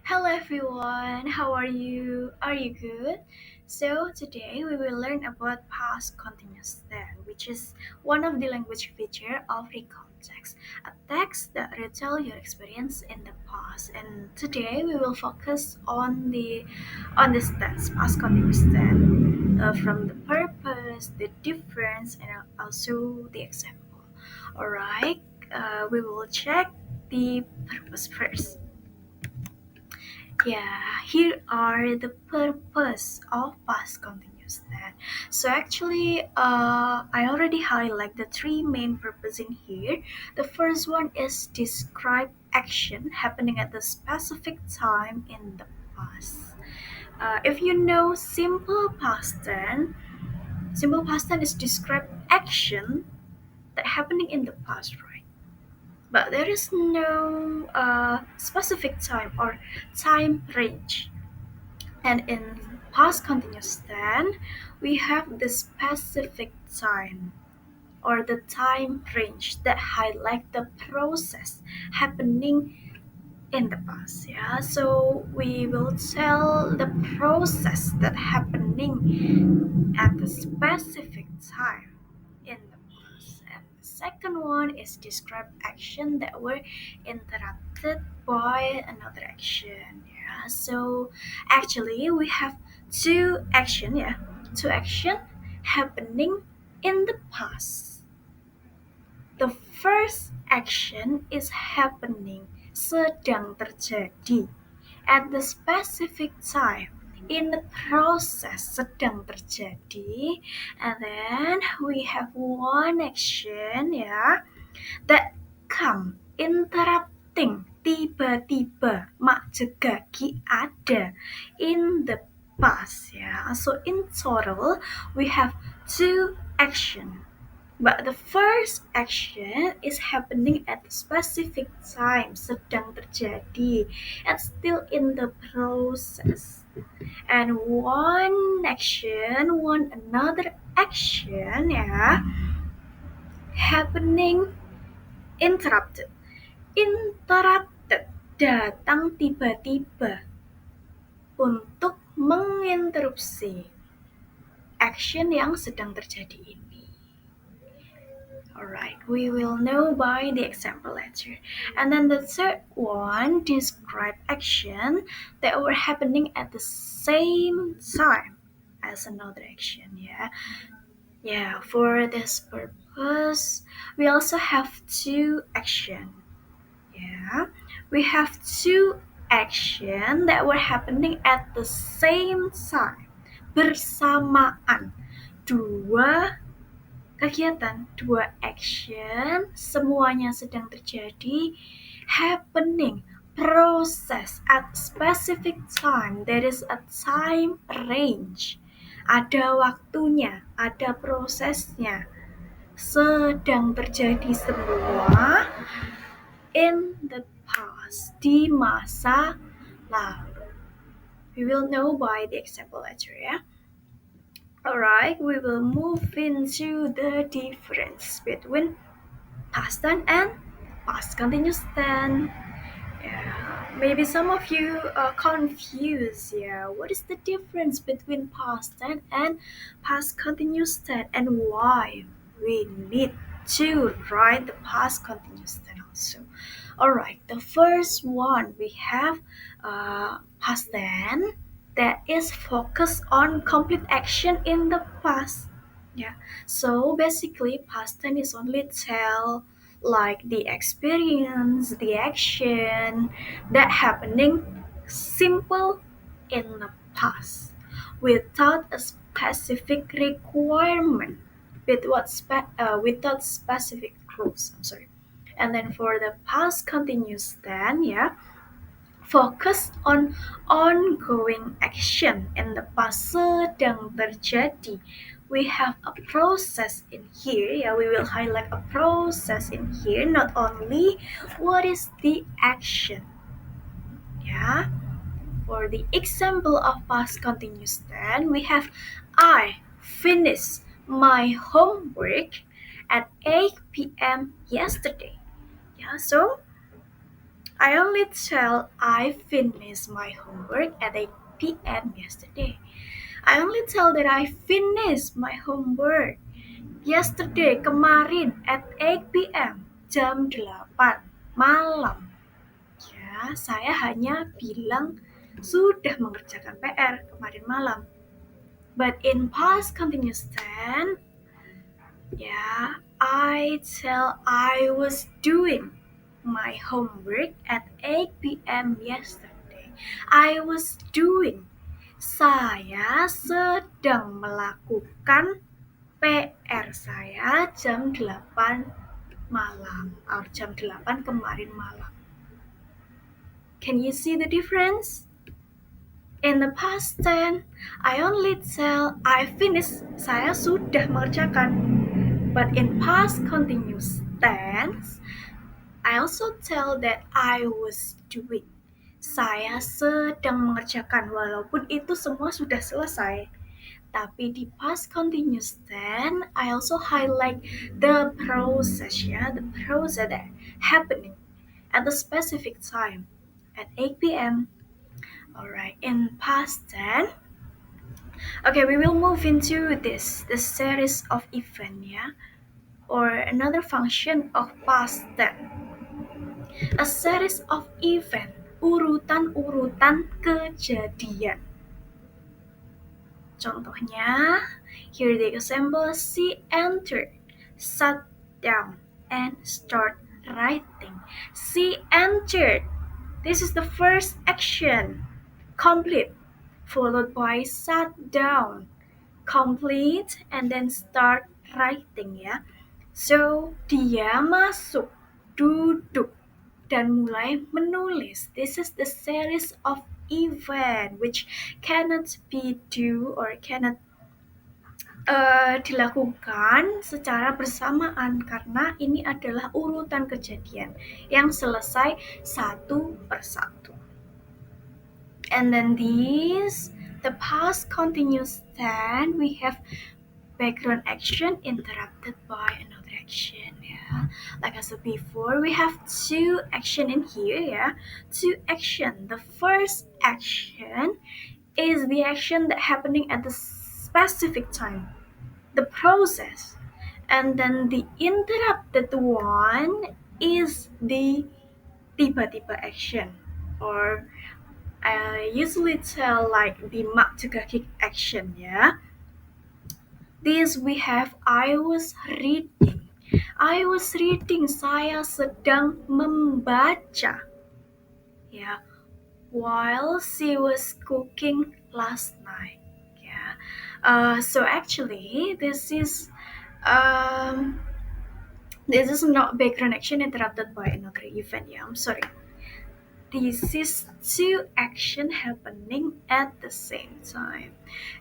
Hello everyone, how are you? Are you good? So today we will learn about past continuous tense, which is one of the language feature of recount text, a text that retell your experience in the past. And today we will focus on this tense, past continuous tense, from the purpose, the difference, and also the example. Alright, we will check the purpose first. Yeah, here are the purpose of past continuous tense. So actually, I already highlight the three main purpose in here. The first one is describe action happening at the specific time in the past. If you know simple past tense is describe action that happening in the past, right? But there is no specific time or time range. And in past continuous tense, we have the specific time or the time range that highlight the process happening in the past. Yeah, so we will tell the process that happening at the specific time in the past. And the second one is describe action that were interrupted by another action. Yeah, so actually we have two action happening in the past. The first action is happening, sedang terjadi, at the specific time in the process sedang terjadi. And then we have one action that come interrupting, tiba-tiba mak jegaki ada in the past. So in total we have two action, but the first action is happening at a specific time, sedang terjadi, and still in the process. And one another action, happening interrupted. Interrupted, datang tiba-tiba untuk menginterupsi action yang sedang terjadi ini. Alright, we will know by the example later. And then the third one, describe action that were happening at the same time as another action. Yeah, for this purpose, we also have two action. Yeah, we have two action that were happening at the same time. Bersamaan. Dua kegiatan, dua action, semuanya sedang terjadi, happening, process at specific time. There is a time range. Ada waktunya, ada prosesnya. Sedang terjadi semua in the past, di masa lalu. We will know by the example later, yeah? Alright, we will move into the difference between past tense and past continuous tense. Yeah, maybe some of you are confused. Yeah, what is the difference between past tense and past continuous tense, and why we need to write the past continuous tense also? Alright, the first one we have past tense that is focused on complete action in the past. Yeah, so basically past tense is only tell like the experience, the action that happening simple in the past without a specific requirement, without specific rules. I'm sorry. And then for the past continuous tense, focus on ongoing action in the past sedang terjadi. We have a process in here. Yeah, we will highlight a process in here, not only what is the action. Yeah. For the example of past continuous tense, we have I finished my homework at 8 p.m. yesterday. Yeah, so I only tell I finished my homework at 8 p.m. yesterday. I only tell that I finished my homework yesterday, kemarin at 8 p.m. jam 8 malam. Ya, saya hanya bilang sudah mengerjakan PR kemarin malam. But in past continuous tense, yeah, I tell I was doing my homework at 8 p.m. yesterday. I was doing. Saya sedang melakukan PR saya jam 8 malam, atau jam 8 kemarin malam. Can you see the difference? In the past tense, I only tell I finished, saya sudah mengerjakan. But in past continuous tense, I also tell that I was doing. Saya sedang mengerjakan walaupun itu semua sudah selesai. Tapi di past continuous tense, I also highlight the process, the process that happening at the specific time at 8 p.m. Alright, in past tense, okay, we will move into the series of event, or another function of past tense. A series of event, urutan-urutan kejadian. Contohnya, here the example: she entered, sat down, and start writing. She entered. This is the first action, complete, followed by sat down, complete, and then start writing, So, dia masuk, duduk, dan mulai menulis. This is the series of event which cannot be do or cannot dilakukan secara bersamaan karena ini adalah urutan kejadian yang selesai satu persatu. And then the past continuous tense, we have background action interrupted by another action. Like I said before, we have two action in here. Two action. The first action is the action that happening at the specific time, the process, and then the interrupted one is the tiba-tiba action, or I usually tell like the mak-tegakik action, This we have I was reading. I was reading, saya sedang membaca. While she was cooking last night. So actually this is not background action interrupted by another event. I'm sorry. This is two action happening at the same time.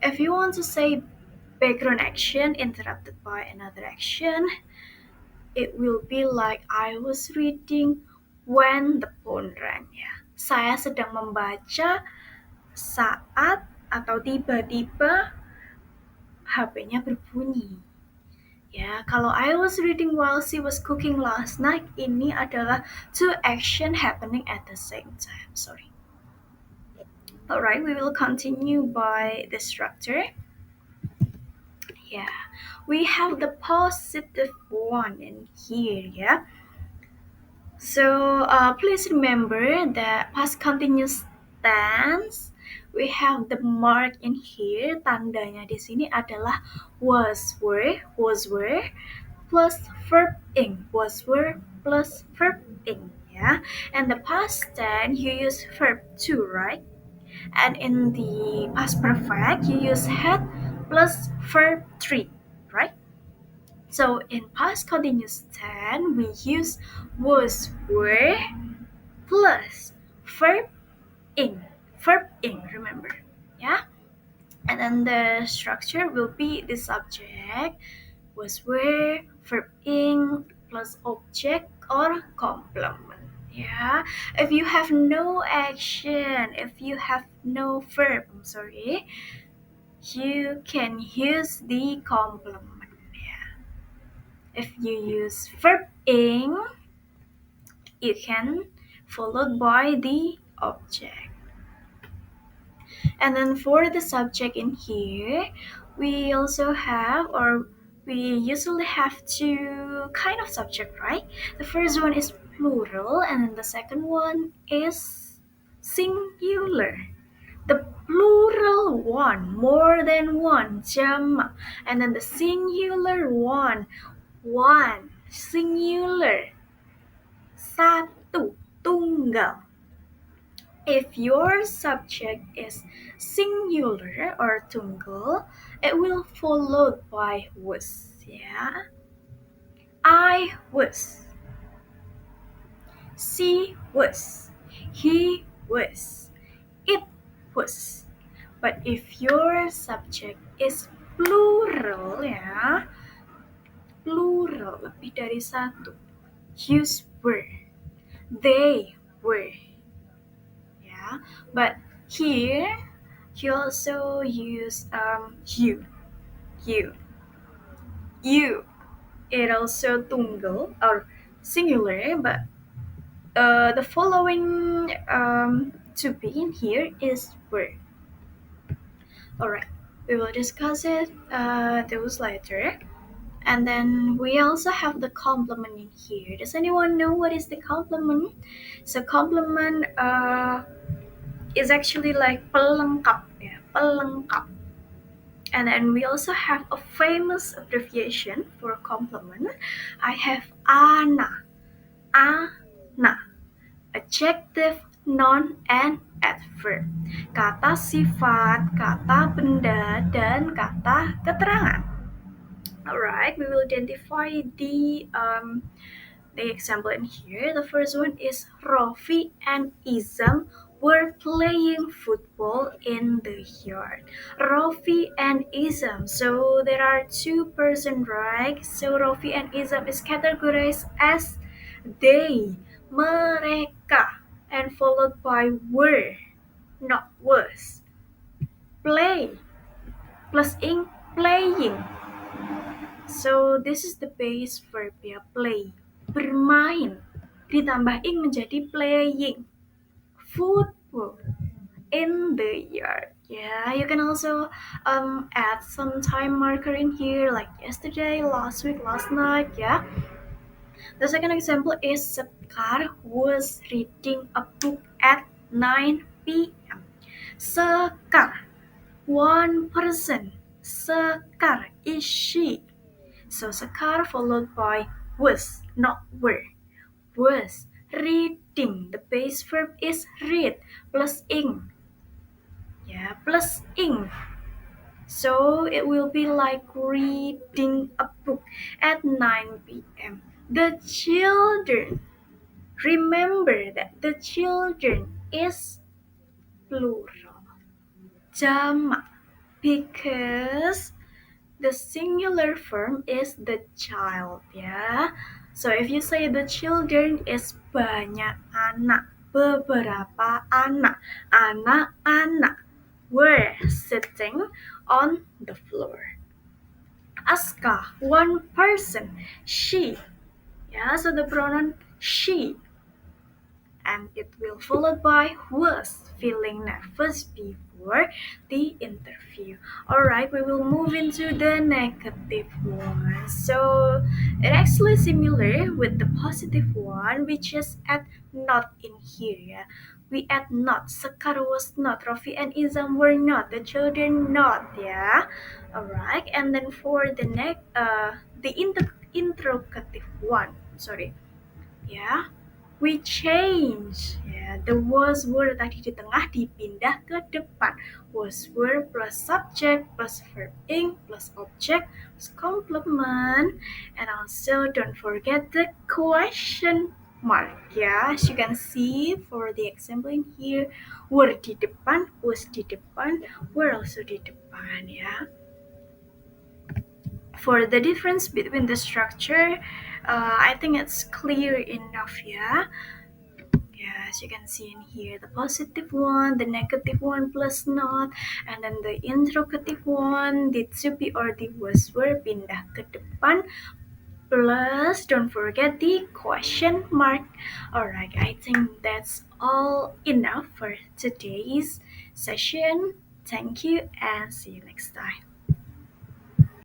If you want to say background action interrupted by another action, it will be like I was reading when the phone rang. Saya sedang membaca saat atau tiba-tiba HP-nya berbunyi. Kalau I was reading while she was cooking last night, ini adalah two action happening at the same time. Sorry. Alright, we will continue by the structure. We have the positive one in here, So please remember that past continuous tense, we have the mark in here. Tandanya di sini adalah was were plus verb ing, was were plus verb ing, And the past tense you use verb to, right? And in the past perfect you use had plus verb 3, right? So in past continuous tense we use was were plus verb ing, remember, And then the structure will be the subject, was were, verb ing plus object or complement. If you have no action, if you have no verb, you can use the complement. If you use verb ing, you can followed by the object. And then for the subject in here, we also have, or we usually have two kind of subject, right? The first one is plural, and then the second one is singular. The plural one, more than one, jama, and then the singular one, singular, satu, tunggal. If your subject is singular or tunggal, it will followed by was. Yeah, I was, she was, he was, it was. But if your subject is plural, ya, plural lebih dari satu, use were, they were. Yeah, but here you also use you, you. It also tunggal or singular, but the following to be in here is were. All right, we will discuss it those later. And then we also have the complement in here. Does anyone know what is the complement? So complement is actually like pelengkap, ya, pelengkap. And then we also have a famous abbreviation for complement. I have ana, adjective, noun, and adverb. Kata sifat, kata benda, dan kata keterangan. Alright, we will identify the example in here. The first one is Rofi and Izam were playing football in the yard. Rofi and Izam. So there are two persons, right? So Rofi and Izam is categorized as they, mereka, and followed by were, not was. Play plus ing, playing. So this is the base verb, ya, play. Bermain ditambah ing menjadi playing. Football in the yard. Yeah, you can also add some time marker in here, like yesterday, last week, last night. Yeah. The second example is Sekar was reading a book at 9 p.m. Sekar, one person. Sekar is she. So Sekar followed by was, not were. Was reading. The base verb is read plus ing. Yeah, plus ing. So it will be like reading a book at 9 p.m. The children. Remember that the children is plural. Jamak. Because the singular form is the child, ya. So if you say the children is banyak anak, beberapa anak, anak-anak were sitting on the floor. Aska, one person, she, yeah, so the pronoun she, and it will followed by was feeling nervous before the interview. Alright, we will move into the negative one. So it actually similar with the positive one, we just add not in here. Yeah? We add not. Sekar was not. Rafi and Izam were not. The children not. Yeah. Alright, and then for the interrogative one. Sorry. Ya, we change. Ya, the was were tadi di tengah dipindah ke depan. Was were plus subject plus verb ing plus object plus complement. And also don't forget the question mark. Ya, as you can see for the example in here, were di depan, was di depan, were also di depan. Ya. For the difference between the structure, I think it's clear enough, yeah. Yeah, as you can see in here, the positive one, the negative one plus not, and then the interrogative one, the to be or the was were pindah ke depan, Plus, don't forget the question mark. Alright, I think that's all enough for today's session. Thank you and see you next time.